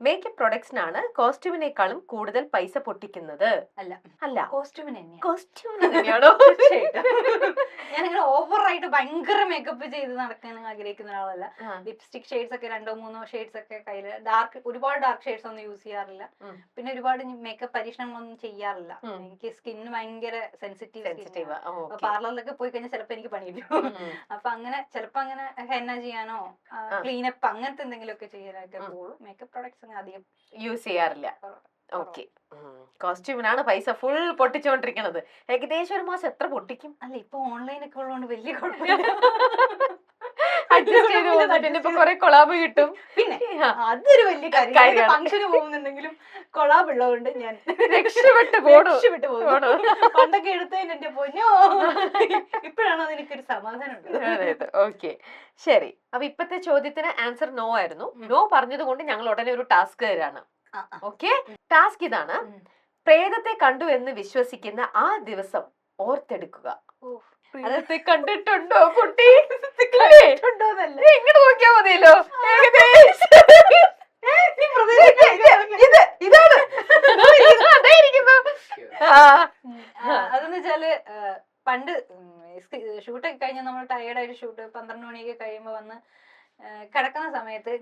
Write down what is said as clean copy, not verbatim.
Makeup പ്രൊഡക്ട്സിനാണ് കോസ്റ്റ്യൂമിനേക്കാളും കൂടുതൽ പൈസ പൊട്ടിക്കുന്നത്? അല്ല, അല്ല, കോസ്റ്റ്യൂമിന് തന്നെയാണ്. കോസ്റ്റ്യൂമിന് തന്നെയാണോ? ഞാനിങ്ങനെ ഓവറായിട്ട് ഭയങ്കര മേക്കപ്പ് ചെയ്ത് നടക്കാൻ ആഗ്രഹിക്കുന്ന ഒരാളല്ല. ലിപ്സ്റ്റിക് ഷെയ്ഡ്സ് ഒക്കെ 2-3 ഷെയ്ഡ്സ് ഒക്കെ കയ്യില്, ഒരുപാട് ഡാർക്ക് ഷെയ്ഡ്സ് ഒന്നും യൂസ് ചെയ്യാറില്ല. പിന്നെ ഒരുപാട് മേക്കപ്പ് പരീക്ഷണങ്ങളൊന്നും ചെയ്യാറില്ല. എനിക്ക് സ്കിന്ന് ഭയങ്കര സെൻസിറ്റീവ്. പാർലറിലൊക്കെ പോയി കഴിഞ്ഞാൽ ചിലപ്പോ എനിക്ക് പണി കിട്ടും. അപ്പൊ അങ്ങനെ ചിലപ്പോ അങ്ങനെ ഹെന്ന ചെയ്യാനോ ക്ലീനപ്പ് അങ്ങനത്തെ എന്തെങ്കിലും ഒക്കെ ചെയ്യാനൊക്കെ പോകും. മേക്കപ്പ് പ്രോഡക്ട്സ് അങ്ങനെ അധികം യൂസ് ചെയ്യാറില്ല. ഓക്കെ, കോസ്റ്റ്യൂമിനാണ് പൈസ ഫുൾ പൊട്ടിച്ചോണ്ടിരിക്കുന്നത്. ഏകദേശം ഒരു മാസം എത്ര പൊട്ടിക്കും? അല്ല, ഇപ്പൊ ഓൺലൈൻ ഒക്കെ ഉള്ളതുകൊണ്ട് വലിയ കുഴപ്പമില്ല. അഡ്ജസ്റ്റ് ചെയ്ത് പോകുന്നുണ്ട്. ഇപ്പൊ കുറെ കൊളാബ് കിട്ടും. പിന്നെ അതൊരു വലിയ കാര്യം. ഫംഗ്ഷന് പോകുന്നുണ്ടെങ്കിലും കൊളാബ് ഉള്ളതുകൊണ്ട് ഞാൻ രക്ഷപ്പെട്ടു പോകുന്നു. പണ്ടൊക്കെ എടുത്തതിന് എന്റെ പൊന്നോ, ഇപ്പോഴാണോ എനിക്കൊരു സമാധാനം ഉള്ളത്. ഓക്കെ, ശരി. അപ്പൊ ഇപ്പത്തെ ചോദ്യത്തിന് ആൻസർ നോ ആയിരുന്നു. നോ പറഞ്ഞത് കൊണ്ട് ഞങ്ങൾ ഉടനെ ഒരു ടാസ്ക് തരാണ്. ഓക്കെ, ടാസ്ക് ഇതാണ്. പ്രേതത്തെ കണ്ടു എന്ന് വിശ്വസിക്കുന്ന ആ ദിവസം ഓർത്തെടുക്കുക. പ്രേതത്തെ കണ്ടിട്ടുണ്ടോ കുട്ടി? ഇങ്ങോട്ട് നോക്കിയാ മതിയല്ലോ. ഇതാണ് അതെന്ന് വെച്ചാല് പണ്ട് ഷൂട്ടൊക്കെ കഴിഞ്ഞ് നമ്മൾ ടയേർഡായിട്ട് ഷൂട്ട് 12 മണിയൊക്കെ കഴിയുമ്പോ വന്ന് കിടക്കുന്ന സമയത്ത്